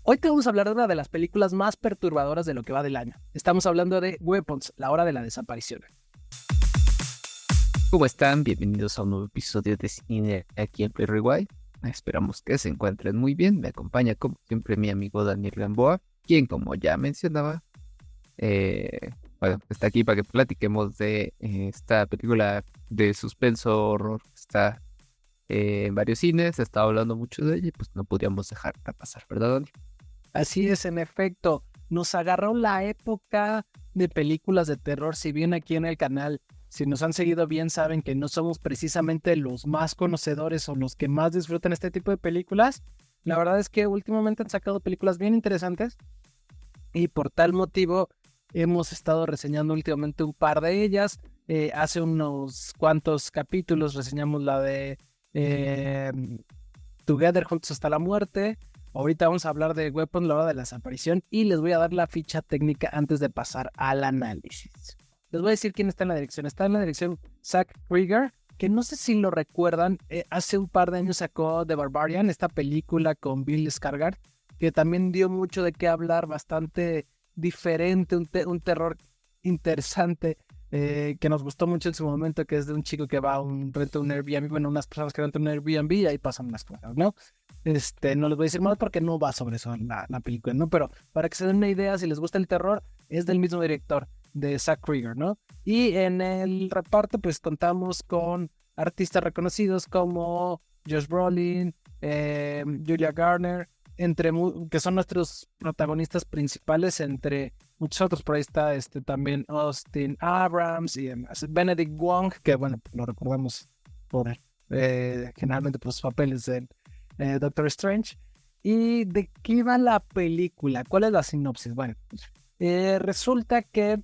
Hoy te vamos a hablar de una de las películas más perturbadoras de lo que va del año. Estamos hablando de Weapons, la hora de la desaparición. ¿Cómo están? Bienvenidos a un nuevo episodio de Cine aquí en Play Rewind. Esperamos que se encuentren muy bien. Me acompaña como siempre mi amigo Daniel Gamboa, quien como ya mencionaba, eh, está aquí para que platiquemos de esta película de suspenso horror. Está en varios cines, se está hablando mucho de ella y pues no podíamos dejarla pasar, ¿verdad, Dani? Así es, en efecto, nos agarró la época de películas de terror. Si bien aquí en el canal, si nos han seguido bien, saben que no somos precisamente los más conocedores o los que más disfrutan este tipo de películas. La verdad es que últimamente han sacado películas bien interesantes y por tal motivo hemos estado reseñando últimamente un par de ellas. Hace unos cuantos capítulos reseñamos la de eh, Together Juntos hasta la muerte. Ahorita vamos a hablar de Weapon, la hora de la desaparición, y les voy a dar la ficha técnica antes de pasar al análisis. Les voy a decir quién está en la dirección. Está en la dirección Zack Krieger, que no sé si lo recuerdan, hace un par de años sacó The Barbarian, esta película con Bill Skarsgård, que también dio mucho de qué hablar, bastante diferente, un terror interesante, que nos gustó mucho en su momento, que es de un chico que va a renta un Airbnb, bueno, unas personas que rentan un Airbnb y ahí pasan unas cosas, ¿no? No les voy a decir más porque no va sobre eso la película, ¿no? Pero para que se den una idea, si les gusta el terror, es del mismo director, de Zack Krieger, ¿no? Y en el reparto, pues contamos con artistas reconocidos como Josh Brolin, Julia Garner, que son nuestros protagonistas principales, entre muchos otros. Por ahí está también Austin Abrams y Benedict Wong, que bueno, lo recordamos por generalmente por sus papeles en Doctor Strange. ¿Y de qué va la película? ¿Cuál es la sinopsis? Bueno, resulta que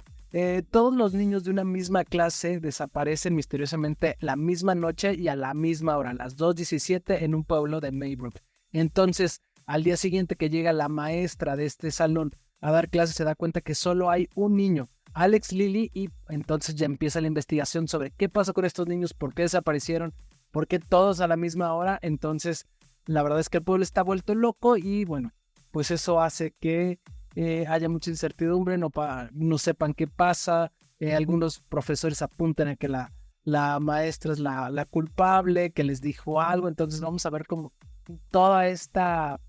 todos los niños de una misma clase desaparecen misteriosamente la misma noche y a la misma hora, a las 2:17 en un pueblo de Maybrook. Entonces, al día siguiente que llega la maestra de este salón a dar clases, se da cuenta que solo hay un niño, Alex Lilly, y entonces ya empieza la investigación sobre qué pasó con estos niños, por qué desaparecieron, por qué todos a la misma hora. Entonces, la verdad es que el pueblo está vuelto loco y bueno, pues eso hace que haya mucha incertidumbre, no sepan qué pasa. Algunos profesores apuntan a que la maestra es la culpable, que les dijo algo. Entonces vamos a ver cómo toda esta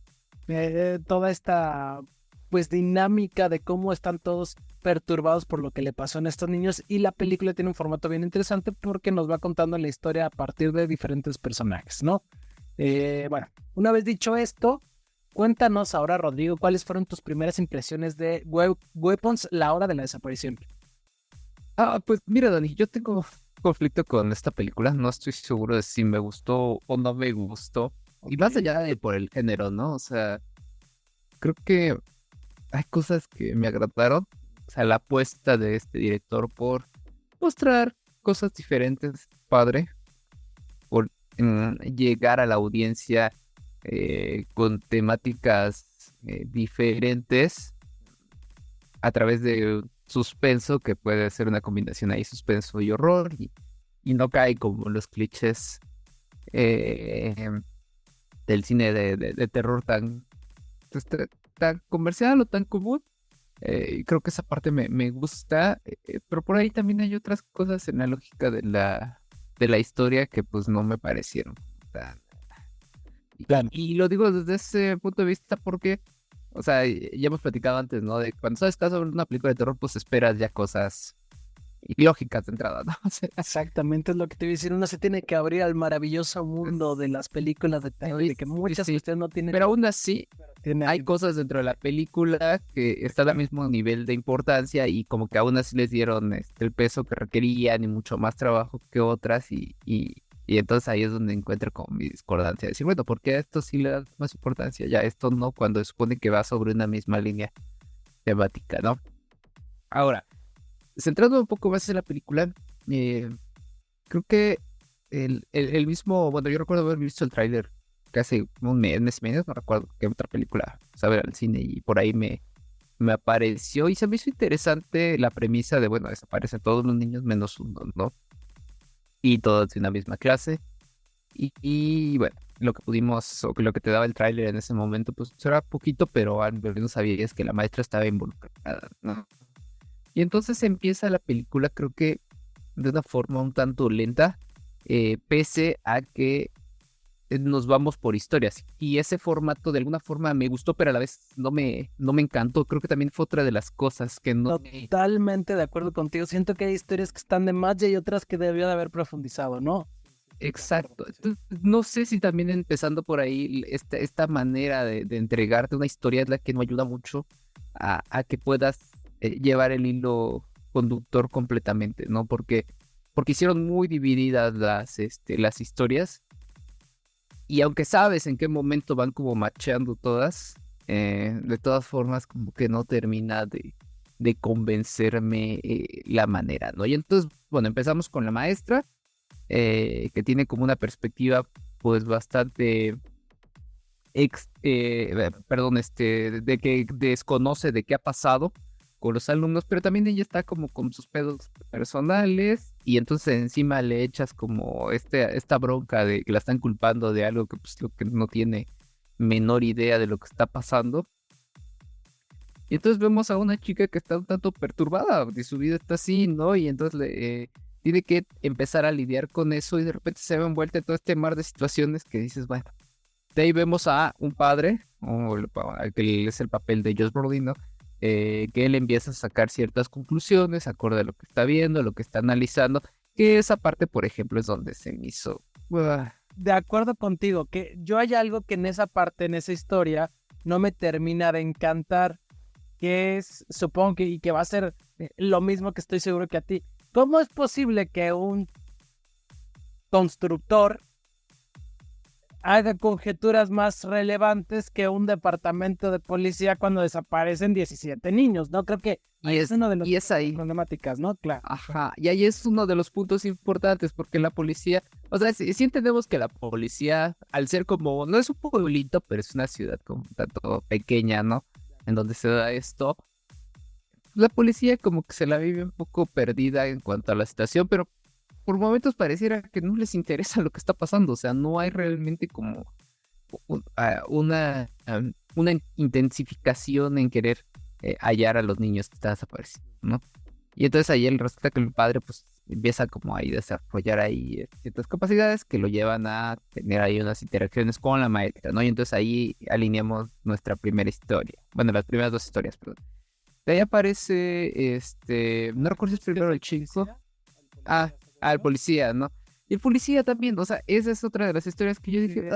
pues dinámica de cómo están todos perturbados por lo que le pasó a estos niños, y la película tiene un formato bien interesante porque nos va contando la historia a partir de diferentes personajes, ¿no? Bueno, una vez dicho esto, cuéntanos ahora, Rodrigo, ¿cuáles fueron tus primeras impresiones de Weapons, la hora de la desaparición? Pues mira, Dani, yo tengo conflicto con esta película. No estoy seguro de si me gustó o no me gustó. Y más Ok. allá de por el género, ¿no? O sea, creo que hay cosas que me agradaron. O sea, la apuesta de este director por mostrar cosas diferentes, padre, por llegar a la audiencia con temáticas diferentes a través de suspenso, que puede ser una combinación ahí, suspenso y horror, y no cae como los clichés eh, del cine de terror pues, tan comercial o tan común. Y creo que esa parte me gusta, pero por ahí también hay otras cosas en la lógica de la historia que pues no me parecieron tan... Claro. Y lo digo desde ese punto de vista porque, o sea, ya hemos platicado antes, ¿no? De cuando sabes que vas a ver una película de terror, pues esperas ya cosas ilógicas de entrada, ¿no? O sea, Exactamente es lo que te iba a decir. Uno se tiene que abrir al maravilloso mundo de las películas de terror, sí, y que sí, muchas sí. cuestiones no tienen, Pero aún así, pero tiene hay ahí. cosas dentro de la película que están al mismo nivel de importancia y como que aún así les dieron el peso que requerían y mucho más trabajo que otras y entonces ahí es donde encuentro como mi discordancia. Decir, bueno, ¿por qué a esto sí le dan más importancia? Ya esto no, cuando supone que va sobre una misma línea temática, ¿no? Ahora, centrando un poco más en la película, eh, creo que el mismo, bueno, yo recuerdo haber visto el tráiler casi un mes y medio, no recuerdo qué otra película saber al cine y por ahí me apareció y se me hizo interesante la premisa de, bueno, desaparecen todos los niños menos uno, ¿no? Y todos de una misma clase. Y bueno, lo que pudimos, o que lo que te daba el tráiler en ese momento, pues era poquito, pero al menos sabías que la maestra estaba involucrada, ¿no? Y entonces empieza la película, creo que de una forma un tanto lenta, pese a que nos vamos por historias. Y ese formato de alguna forma me gustó, pero a la vez no me encantó. Creo que también fue otra de las cosas que no me... Totalmente de acuerdo contigo. Siento que hay historias que están de más y hay otras que debió de haber profundizado, ¿no? Exacto. Entonces, no sé si también empezando por ahí, esta manera de entregarte una historia es la que no ayuda mucho a que puedas llevar el hilo conductor completamente, ¿no? Porque hicieron muy divididas las historias. Y aunque sabes en qué momento van como macheando todas, de todas formas como que no termina de convencerme la manera, ¿no? Y entonces, bueno, empezamos con la maestra, que tiene como una perspectiva pues bastante, perdón, de que desconoce de qué ha pasado con los alumnos, pero también ella está como con sus pedos personales y entonces encima le echas como esta bronca de que la están culpando de algo que pues lo que no tiene menor idea de lo que está pasando. Y entonces vemos a una chica que está un tanto perturbada, de su vida está así, ¿no? Y entonces tiene que empezar a lidiar con eso y de repente se ve envuelta en todo este mar de situaciones que dices, bueno, de ahí vemos a un padre, que es el papel de Josh Brolin, ¿no? Que él empieza a sacar ciertas conclusiones acorde a lo que está viendo, lo que está analizando, que esa parte, por ejemplo, es donde se me hizo... De acuerdo contigo, que yo hay algo que en esa parte, en esa historia, no me termina de encantar, que es, supongo que, y que va a ser lo mismo que estoy seguro que a ti. ¿Cómo es posible que un constructor haga conjeturas más relevantes que un departamento de policía cuando desaparecen 17 niños? No creo que es uno de los ahí. problemáticas, ¿no? Claro. Ajá, y ahí es uno de los puntos importantes, porque la policía, o sea, sí entendemos que la policía, al ser como, no es un pueblito, pero es una ciudad como tanto pequeña, ¿no? En donde se da esto, la policía como que se la vive un poco perdida en cuanto a la situación, pero por momentos pareciera que no les interesa lo que está pasando, o sea, no hay realmente como una intensificación en querer hallar a los niños que están desaparecidos, ¿no? Y entonces ahí resulta que el padre pues empieza como ahí a desarrollar ahí ciertas capacidades que lo llevan a tener ahí unas interacciones con la maestra, ¿no? Y entonces ahí alineamos nuestra primera historia, bueno, las primeras dos historias, perdón. De ahí aparece, no recuerdo si es primero el chico, al policía, ¿no? Y el policía también, o sea, esa es otra de las historias que yo dije,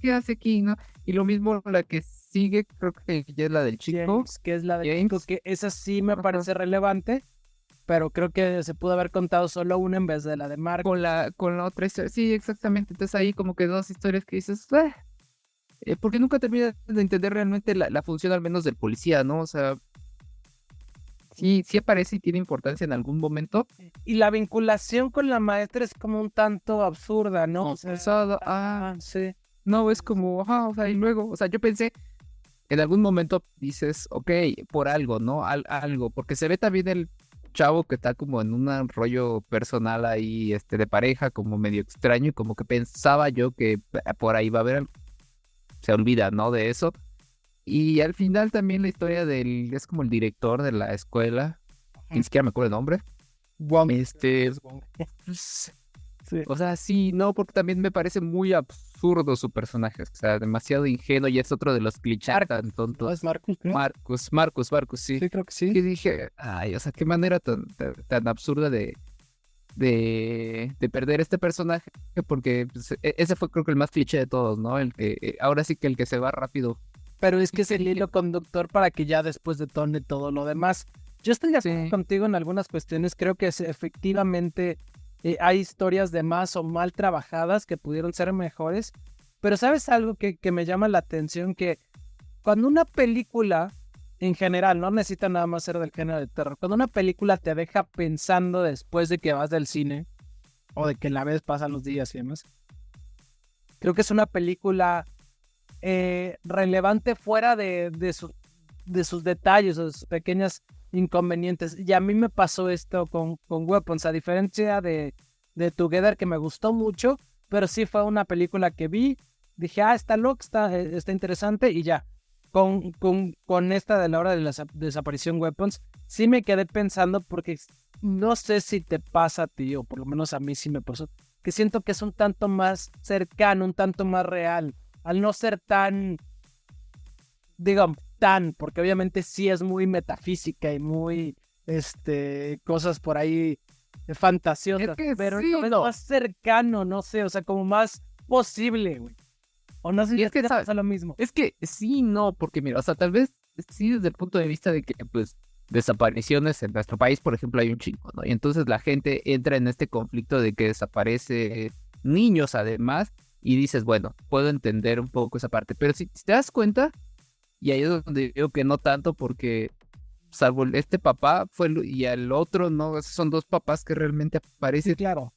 ¿qué hace aquí, no? Y lo mismo la que sigue, creo que ya es la del chico. James, que es la del chico, que esa sí me parece relevante, pero creo que se pudo haber contado solo una en vez de la de Mark. Con la otra historia, sí, exactamente. Entonces ahí como que dos historias que dices, porque nunca terminas de entender realmente la función al menos del policía, ¿no? O sea, sí aparece y tiene importancia en algún momento. Y la vinculación con la maestra es como un tanto absurda, ¿no? O sea, sí. No, es como, o sea, y luego, o sea, yo pensé, en algún momento dices, ok, por algo, ¿no? Algo, porque se ve también el chavo que está como en un rollo personal ahí, de pareja, como medio extraño, y como que pensaba yo que por ahí va a haber algo. Se olvida, ¿no? De eso. Y al final también la historia es como el director de la escuela, ni siquiera me acuerdo el nombre. Wong. Pues, Sí. o sea, sí, no, porque también me parece muy absurdo su personaje, o sea, demasiado ingenuo y es otro de los clichés tan tontos. ¿No es Marcus, creo? Marcus, sí. Sí, creo que sí. Que dije, ay, o sea, qué manera tan absurda de perder este personaje, porque pues, ese fue creo que el más cliché de todos, ¿no? El que, ahora sí que el que se va rápido. Pero es que es el hilo conductor para que ya después detone todo lo demás. Yo estoy de acuerdo contigo en algunas cuestiones. Creo que efectivamente hay historias de más o mal trabajadas que pudieron ser mejores. Pero ¿sabes algo que me llama la atención? Que cuando una película, en general, no necesita nada más ser del género de terror. Cuando una película te deja pensando después de que vas del cine o de que la ves, pasan los días y demás. Creo que es una película relevante fuera de sus detalles o de sus pequeñas inconvenientes. Y a mí me pasó esto con Weapons, a diferencia de Together, que me gustó mucho. pero sí fue una película que vi, dije, está loca, está interesante, y ya. Con esta de la hora de la desaparición Weapons, sí me quedé pensando, porque no sé si te pasa a ti, o por lo menos a mí sí me pasó, que siento que es un tanto más cercano, un tanto más real, al no ser tan, digamos, porque obviamente sí es muy metafísica y muy, cosas por ahí fantasiosas, Es que pero sí, es no. más cercano, no sé, o sea, como más posible, güey. O no sé Y si es que, te ¿sabes? pasa lo mismo. Es que sí, no, porque mira, o sea, tal vez sí desde el punto de vista de que, pues, desapariciones en nuestro país, por ejemplo, hay un chingo, ¿no? Y entonces la gente entra en este conflicto de que desaparece niños además, y dices, bueno, puedo entender un poco esa parte, pero si te das cuenta, y ahí es donde digo que no tanto, porque salvo este papá y el otro, no, esos son dos papás que realmente Sí, aparecen claro.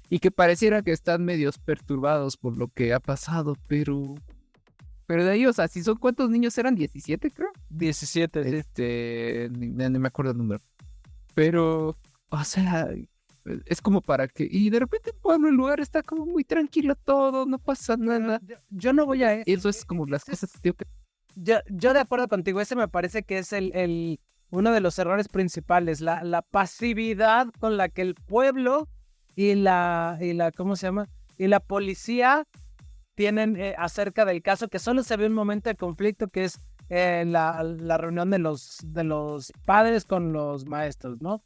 y que pareciera que están medios perturbados por lo que ha pasado, pero de ahí, o sea, si son cuántos niños eran, 17 creo. 17, sí. Ni me acuerdo el número. Pero, o sea, es como para que, y de repente el pueblo, el lugar está como muy tranquilo todo, no pasa nada. Yo no voy a eso. Eso es como las cosas, tío, que Yo de acuerdo contigo, ese me parece que es uno de los errores principales, la pasividad con la que el pueblo ¿cómo se llama? Y la policía tienen acerca del caso, que solo se ve un momento de conflicto, que es la reunión de los padres con los maestros, ¿no?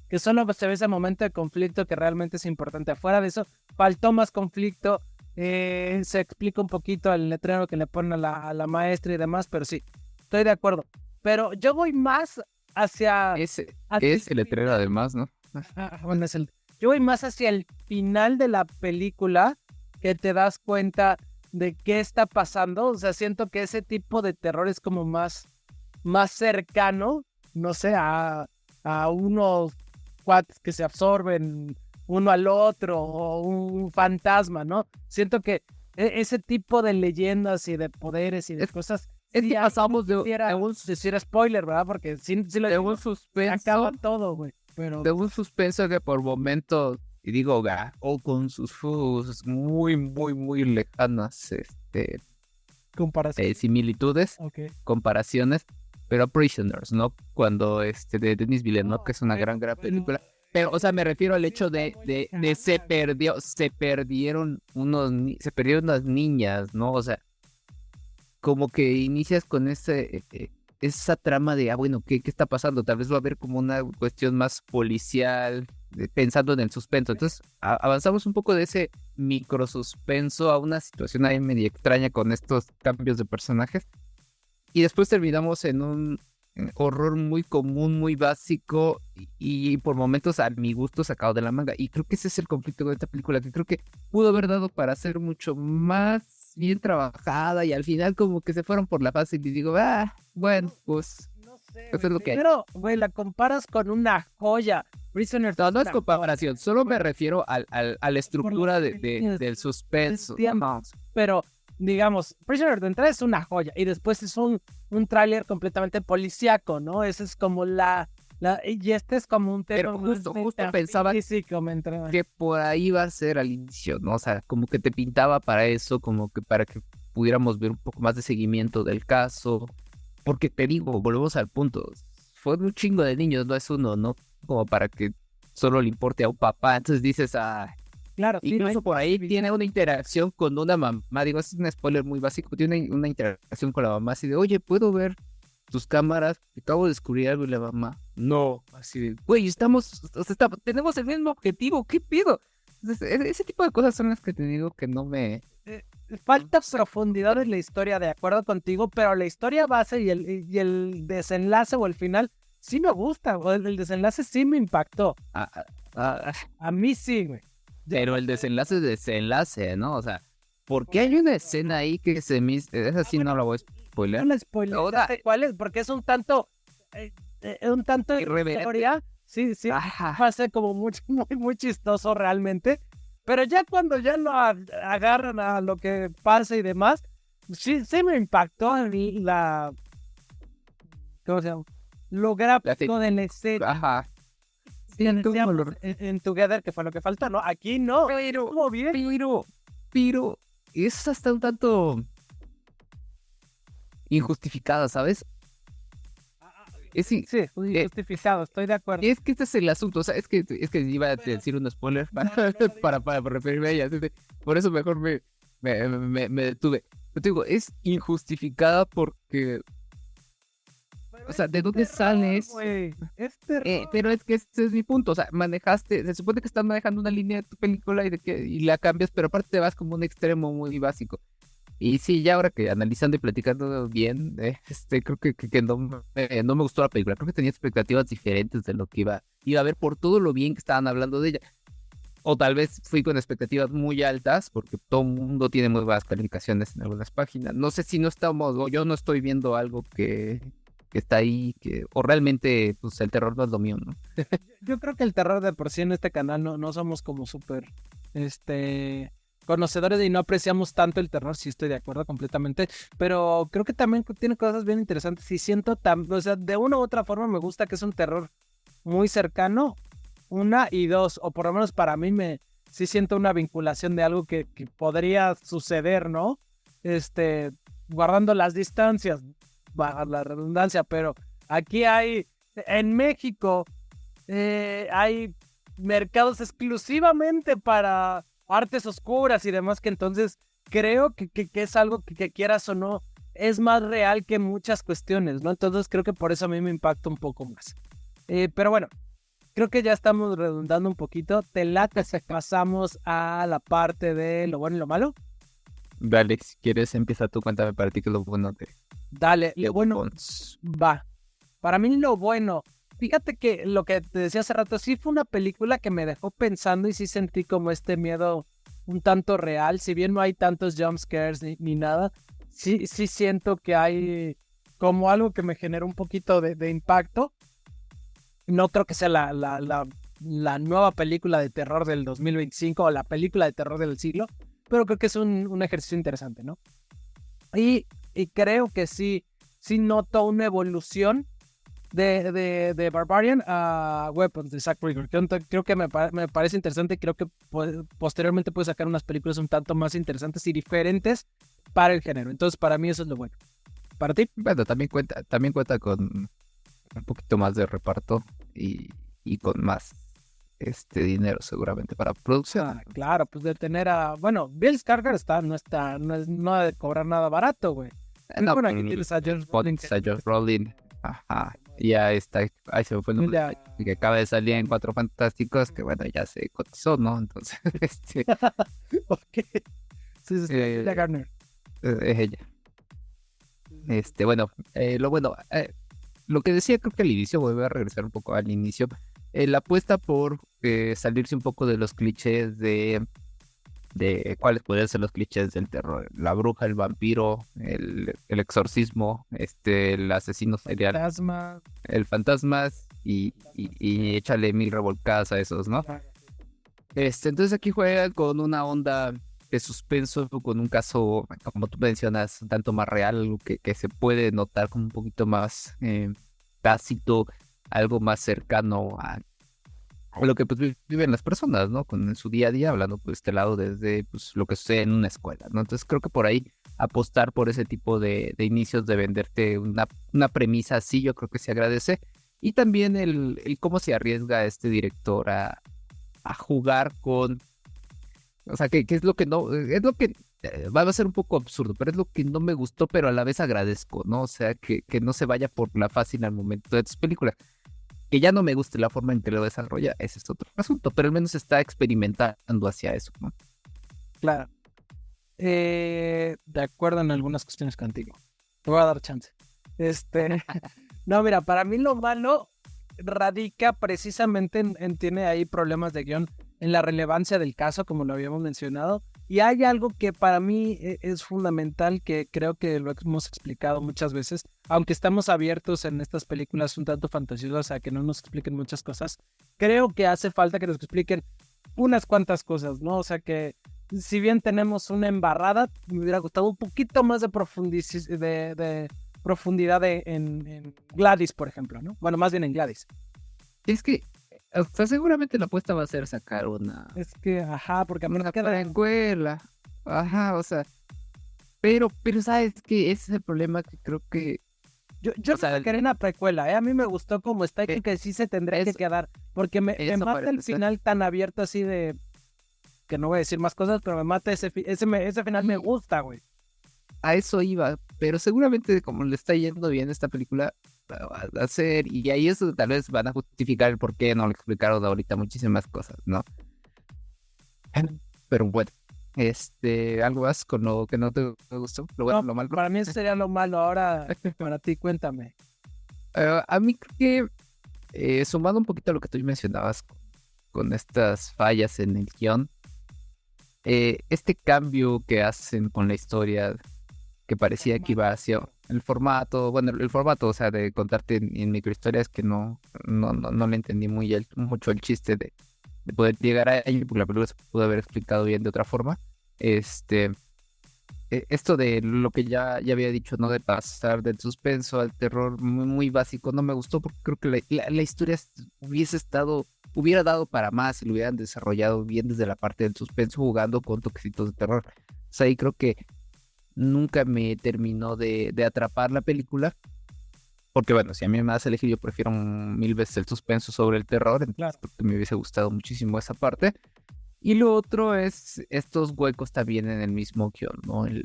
Que solo se ve ese momento de conflicto que realmente es importante. Afuera de eso, faltó más conflicto. Se explica un poquito el letrero que le ponen a la maestra y demás, pero sí, estoy de acuerdo. Pero yo voy más hacia... es el letrero además, ¿no? Bueno, yo voy más hacia el final de la película, que te das cuenta de qué está pasando. O sea, siento que ese tipo de terror es como más cercano, no sé, a unos cuates que se absorben uno al otro, o un fantasma, ¿no? Siento que ese tipo de leyendas y de poderes y de cosas, Es sí, que pasamos de un decir spoiler, ¿verdad? Porque si lo de un digo, suspenso, acaba todo, güey. Pero de un suspenso que por momentos, y digo, o con sus muy, muy, muy lejanas, comparación. similitudes, Ok. comparaciones, pero Prisoners, ¿no? Cuando de Denis Villeneuve, que es una gran, gran película. Pero, o sea, me refiero al hecho de se perdieron unas niñas, ¿no? O sea, como que inicias con esa trama de, bueno, ¿qué está pasando? Tal vez va a haber como una cuestión más policial, pensando en el suspenso. Entonces, avanzamos un poco de ese micro suspenso a una situación ahí medio extraña con estos cambios de personajes. Y después terminamos en un horror muy común, muy básico y por momentos a mi gusto sacado de la manga. Y creo que ese es el conflicto con esta película, que creo que pudo haber dado para ser mucho más bien trabajada y al final como que se fueron por la fácil y digo, bueno, pues No sé, eso es lo que hay. pero, güey, la comparas con una joya. Prisoner No, no es una comparación, solo me refiero a la estructura por las del suspenso. tiempos. Pero, digamos, Prisoner de entrada es una joya. Y después es un tráiler completamente policíaco, ¿no? Ese es como y este es como un tema Pero justo pensaba físico, me entraba. que por ahí va a ser al inicio, ¿no? O sea, como que te pintaba para eso, como que para que pudiéramos ver un poco más de seguimiento del caso. Porque te digo, volvemos al punto. Fue un chingo de niños, no es uno, ¿no? Como para que solo le importe a un papá. Entonces dices, Claro, sí, incluso por ahí tiene una interacción con una mamá. Digo, es un spoiler muy básico. Tiene una interacción con la mamá así de, oye, ¿puedo ver tus cámaras? Acabo de descubrir algo y la mamá. No, así de, güey, tenemos el mismo objetivo, ¿qué pido? Entonces, ese tipo de cosas son las que te digo que no me... falta profundidad en la historia, de acuerdo contigo, pero la historia base y el desenlace o el final sí me gusta, o el desenlace sí me impactó. ah, ah, A mí sí, güey. pero el desenlace es desenlace, ¿no? O sea, ¿por qué hay una escena ahí que esa sí no la voy a spoiler? No la spoiler, Ahora, ¿cuál es? Porque es un tanto irreverente. historia. Sí, sí, Ajá. va a ser como muy, muy, muy chistoso realmente. Pero ya cuando ya lo agarran a lo que pasa y demás, sí, sí me impactó a mí ¿cómo se llama? Lo gráfico de la escena. Ajá. Sí, que ¿cómo decíamos lo en Together, que fue lo que faltó, ¿no? Aquí no, Pero, estuvo bien. pero es hasta un tanto injustificada, ¿sabes? Es, in- Sí, eh, justificado, estoy de acuerdo. es que este es el asunto, o sea, es que iba a decir un spoiler para referirme a ella, así de- por eso mejor me detuve. Pero te digo, es injustificada porque, o sea, ¿de dónde sales? Güey, es terror. Pero es que ese es mi punto, o sea, manejaste, se supone que estás manejando una línea de tu película y la cambias, pero aparte te vas como un extremo muy básico. Y sí, ya ahora que analizando y platicando bien, creo que no me gustó la película. Creo que tenía expectativas diferentes de lo que iba a ver por todo lo bien que estaban hablando de ella. O tal vez fui con expectativas muy altas, porque todo el mundo tiene muy bajas calificaciones en algunas páginas. No sé si no estamos, o yo no estoy viendo algo que está ahí, o realmente, pues el terror no es lo mío, ¿no? Yo creo que el terror de por sí en este canal no somos como súper conocedores y no apreciamos tanto el terror, sí estoy de acuerdo completamente, pero creo que también tiene cosas bien interesantes y siento, o sea, de una u otra forma me gusta que es un terror muy cercano, una y dos, o por lo menos para mí sí siento una vinculación de algo que podría suceder, ¿no? Guardando las distancias, baja la redundancia, pero aquí en México, hay mercados exclusivamente para artes oscuras y demás, que entonces creo que es algo que quieras o no, es más real que muchas cuestiones, ¿no? Entonces creo que por eso a mí me impacta un poco más. Pero bueno, creo que ya estamos redundando un poquito. Te late si pasamos a la parte de lo bueno y lo malo. Dale, si quieres, empieza tú, cuéntame para ti que es lo bueno Dale, de lo bueno, Bones. va. Para mí lo bueno, fíjate que lo que te decía hace rato, sí fue una película que me dejó pensando y sí sentí como este miedo un tanto real, si bien no hay tantos jump scares ni nada, sí siento que hay como algo que me genera un poquito de impacto. No creo que sea la nueva película de terror del 2025 o la película de terror del siglo, pero creo que es un ejercicio interesante, ¿no? Y creo que sí noto una evolución de Barbarian a Weapons de Zack Rigger. Creo que me parece interesante. Creo que posteriormente puede sacar unas películas un tanto más interesantes y diferentes para el género. Entonces, para mí eso es lo bueno. ¿Para ti? Bueno, también cuenta con un poquito más de reparto y con más dinero seguramente para producción. Claro, pues de tener Bueno, Bill Skarsgård no ha de cobrar nada barato, güey. No, Bueno, aquí tienes a Josh Brolin. a Josh Brolin. Ajá. Ya está. Ahí se me fue el nombre. Ya. Que acaba de salir en Cuatro Fantásticos, que bueno, ya se cotizó, ¿no? Entonces, Ok. Sí, eh, Julia Garner. es ella. Bueno, lo que decía creo que al inicio, voy a regresar un poco al inicio, la apuesta por salirse un poco de los clichés de cuáles podrían ser los clichés del terror. La bruja, el vampiro, el exorcismo, el asesino serial, Fantasma. el fantasmas y échale mil revolcadas a esos, ¿no? Entonces aquí juega con una onda de suspenso, con un caso, como tú mencionas, un tanto más real, algo que se puede notar como un poquito más tácito, algo más cercano a lo que pues viven las personas, ¿no? En su día a día, hablando por este lado desde pues, lo que sucede en una escuela, ¿no? Entonces creo que por ahí apostar por ese tipo de inicios de venderte una premisa así, yo creo que se agradece. Y también el cómo se arriesga este director a jugar con, o sea, que es lo que no, es lo que va a ser un poco absurdo, pero es lo que no me gustó, pero a la vez agradezco, ¿no? O sea, que no se vaya por la fácil al momento de tus películas. Que ya no me guste la forma en que lo desarrolla, ese es otro asunto, pero al menos está experimentando hacia eso, ¿no? Claro. De acuerdo en algunas cuestiones contigo. Te voy a dar chance. No, mira, para mí lo malo radica precisamente tiene ahí problemas de guión en la relevancia del caso, como lo habíamos mencionado. Y hay algo que para mí es fundamental, que creo que lo hemos explicado muchas veces, aunque estamos abiertos en estas películas un tanto fantasiosas a que no nos expliquen muchas cosas, creo que hace falta que nos expliquen unas cuantas cosas, ¿no? O sea que si bien tenemos una embarrada, me hubiera gustado un poquito más de profundidad en Gladys, por ejemplo, ¿no? Bueno, más bien en Gladys. Es que O sea, seguramente la apuesta va a ser sacar Es que, ajá, porque aparte una queda... precuela. Ajá, o sea, pero sabes que ese es el problema que creo que, Yo o no sea, sacaré una precuela, ¿eh? A mí me gustó como está y eh, creo que sí se tendría que eso, quedar, porque me eso para mata el empezar. final tan abierto así de, que no voy a decir más cosas, pero me mata ese final me Y gusta, güey. a eso iba, pero seguramente como le está yendo bien esta película, la van a hacer, y ahí eso tal vez van a justificar el por qué no le explicaron ahorita muchísimas cosas, ¿no? Pero bueno, algo más con lo que no te gustó, lo bueno, No, lo malo. para mí eso sería lo malo, ahora para ti, cuéntame. A mí creo que, sumando un poquito a lo que tú mencionabas con estas fallas en el guión, este cambio que hacen con la historia, que parecía que iba hacia el formato, bueno, el formato, o sea, de contarte en microhistorias que no le entendí mucho el chiste de poder llegar a ahí, porque la película se pudo haber explicado bien de otra forma. Este, Esto de lo que ya había dicho, ¿no? De pasar del suspenso al terror muy, muy básico, no me gustó porque creo que la historia hubiera dado para más si lo hubieran desarrollado bien desde la parte del suspenso, jugando con toquecitos de terror. O sea, ahí creo que nunca me terminó de atrapar la película, porque bueno, si a mí me das a elegir, yo prefiero mil veces el suspenso sobre el terror, entonces Claro. creo que me hubiese gustado muchísimo esa parte. Y lo otro es estos huecos también en el mismo guión, ¿no? En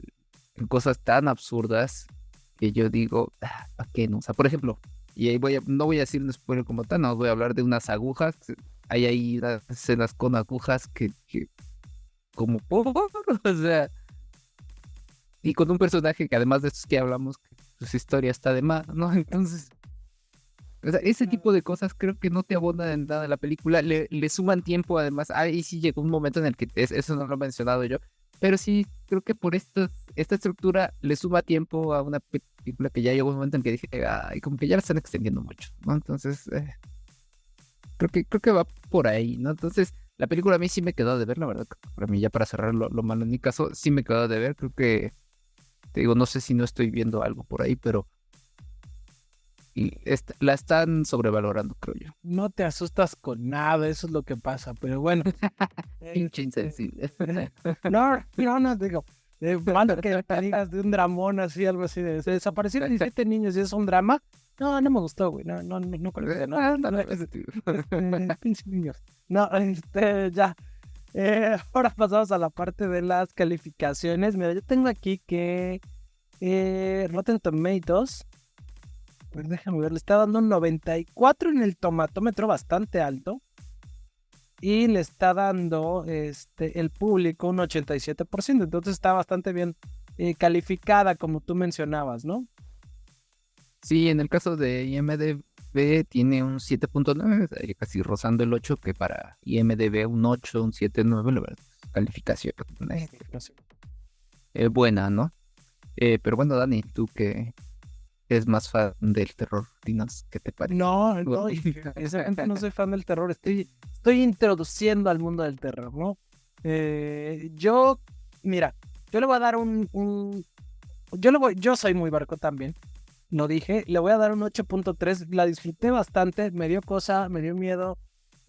cosas tan absurdas que yo digo, ¿para qué no? O sea, por ejemplo, y ahí no voy a decir un spoiler como tal, no, voy a hablar de unas agujas. Hay ahí unas escenas con agujas que como por, o sea, y con un personaje que además de estos que hablamos, que su historia está de más, ¿no? Entonces, o sea, ese tipo de cosas creo que no te abonan en nada a la película, le suman tiempo además. Ahí sí llegó un momento en el que eso no lo he mencionado yo, pero sí creo que por esta estructura le suma tiempo a una película que ya llegó un momento en que dije, ay, como que ya la están extendiendo mucho, ¿no? Entonces, creo que va por ahí, ¿no? Entonces, la película a mí sí me quedó de ver, la verdad, para mí ya para cerrar lo malo en mi caso, sí me quedó de ver, creo que, te digo, no sé si no estoy viendo algo por ahí, pero la están sobrevalorando, creo yo. No te asustas con nada, eso es lo que pasa, pero bueno. Pinche Este, insensible. no, digo, malo que digas de un dramón así, algo así, de se desaparecieron 17 niños y es un drama. No me gustó, güey, no conecté, no. Pinches niños. No, ya. Ahora pasamos a la parte de las calificaciones. Mira, yo tengo aquí que Rotten Tomatoes, pues déjame ver, le está dando un 94 en el tomatómetro, bastante alto. Y le está dando el público un 87%. Entonces está bastante bien calificada, como tú mencionabas, ¿no? Sí, en el caso de IMDb tiene un 7.9, casi rozando el 8, que para IMDb un 8, un 7.9, la verdad, calificación buena, ¿no? Pero bueno, Dani, tú que es más fan del terror, dinos, ¿qué te parece? No, sinceramente no soy fan del terror. Estoy introduciendo al mundo del terror, ¿no? Mira, yo le voy a dar yo soy muy barco también. Lo dije, le voy a dar un 8.3. La disfruté bastante, me dio cosa, me dio miedo.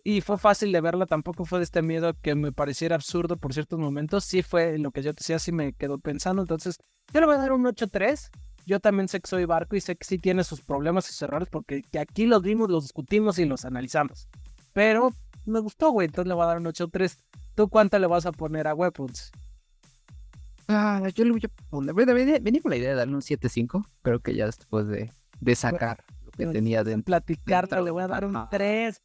Y fue fácil de verla, tampoco fue de este miedo que me pareciera absurdo por ciertos momentos. Sí fue lo que yo te decía, sí me quedó pensando. Entonces, yo le voy a dar un 8.3. Yo también sé que soy barco y sé que sí tiene sus problemas y sus errores porque que aquí los vimos, los discutimos y los analizamos. Pero me gustó, güey, entonces le voy a dar un 8.3. ¿Tú cuánto le vas a poner a Weapons? Yo le voy a poner, bueno, venía con la idea de darle un 7.5, creo que ya después de sacar lo que tenía Platicar, le voy a dar un 3.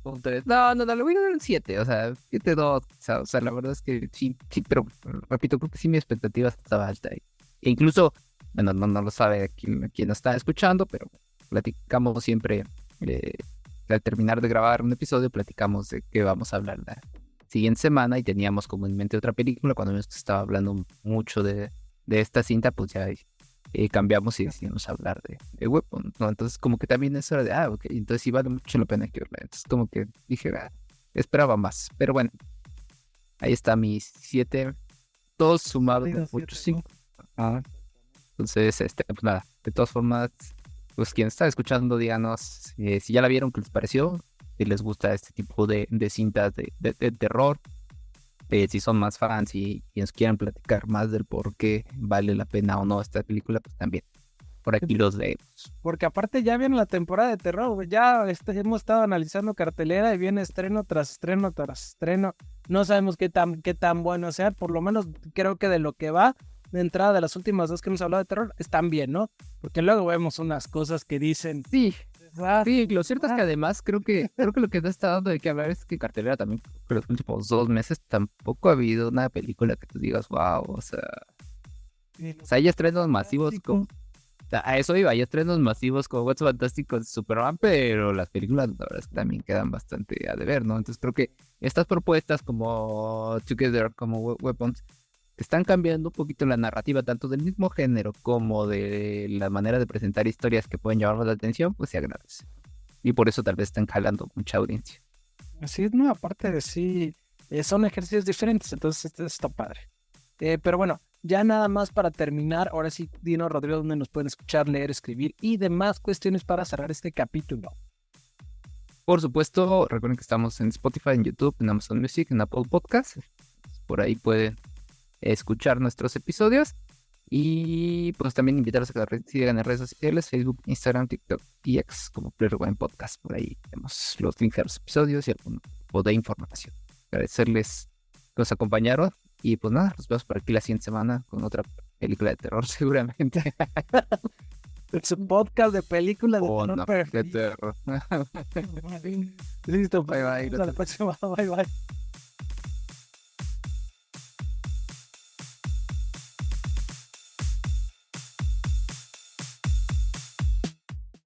Un 3. No, le voy a dar un 7, o sea, 7.2, o sea, la verdad es que sí, pero repito, creo que sí mi expectativa estaba alta. E incluso, bueno, no lo sabe quien nos está escuchando, pero platicamos siempre, al terminar de grabar un episodio, platicamos de qué vamos a hablar la siguiente semana y teníamos como en mente otra película. Cuando vimos que estaba hablando mucho de esta cinta, pues ya cambiamos y decidimos hablar de Weapon, ¿no? Entonces como que también es hora de, ok, entonces sí vale mucho la pena que verla. Entonces como que dije, esperaba más, pero bueno, ahí está mis 7, todos sumados, 8, 5. Entonces, pues nada, de todas formas, pues quien está escuchando, díganos si ya la vieron, qué les pareció, si les gusta este tipo de cintas de terror. Si son más fans y nos quieren platicar más del por qué vale la pena o no esta película, pues también por aquí los leemos. Porque aparte ya viene la temporada de terror, güey. Ya hemos estado analizando cartelera y viene estreno tras estreno tras estreno. No sabemos qué tan bueno sea. Por lo menos creo que de lo que va, de entrada de las últimas dos que hemos hablado de terror, están bien, ¿no? Porque luego vemos unas cosas que dicen... Sí, sí, lo cierto es que además creo que lo que te está dando de qué hablar es que cartelera también, creo que los últimos 2 meses tampoco ha habido una película que tú digas, wow, o sea, hay estrenos masivos como... A eso iba, hay estrenos masivos como What's Fantastic con Superman, pero las películas la verdad es que también quedan bastante a deber, ¿no? Entonces creo que estas propuestas como Together, como Weapons, están cambiando un poquito la narrativa, tanto del mismo género como de la manera de presentar historias que pueden llamarnos la atención, pues se agradece. Y por eso tal vez están jalando mucha audiencia. Así es, no, aparte de sí, son ejercicios diferentes, entonces esto está padre. Pero bueno, ya nada más para terminar, ahora sí, dinos, Rodrigo, dónde nos pueden escuchar, leer, escribir y demás cuestiones para cerrar este capítulo. Por supuesto, recuerden que estamos en Spotify, en YouTube, en Amazon Music, en Apple Podcasts. Por ahí pueden escuchar nuestros episodios. Y pues también invitarlos a que nos sigan en redes sociales, Facebook, Instagram, TikTok y X como Play Rewind Podcast. Por ahí tenemos los links a los episodios y algún tipo de información. Agradecerles que nos acompañaron. Y pues nada, nos vemos por aquí la siguiente semana con otra película de terror seguramente. Es un podcast de películas de Oh, terror no, de perfecto. terror. Listo, Bye, bye. hasta la próxima. Bye, bye.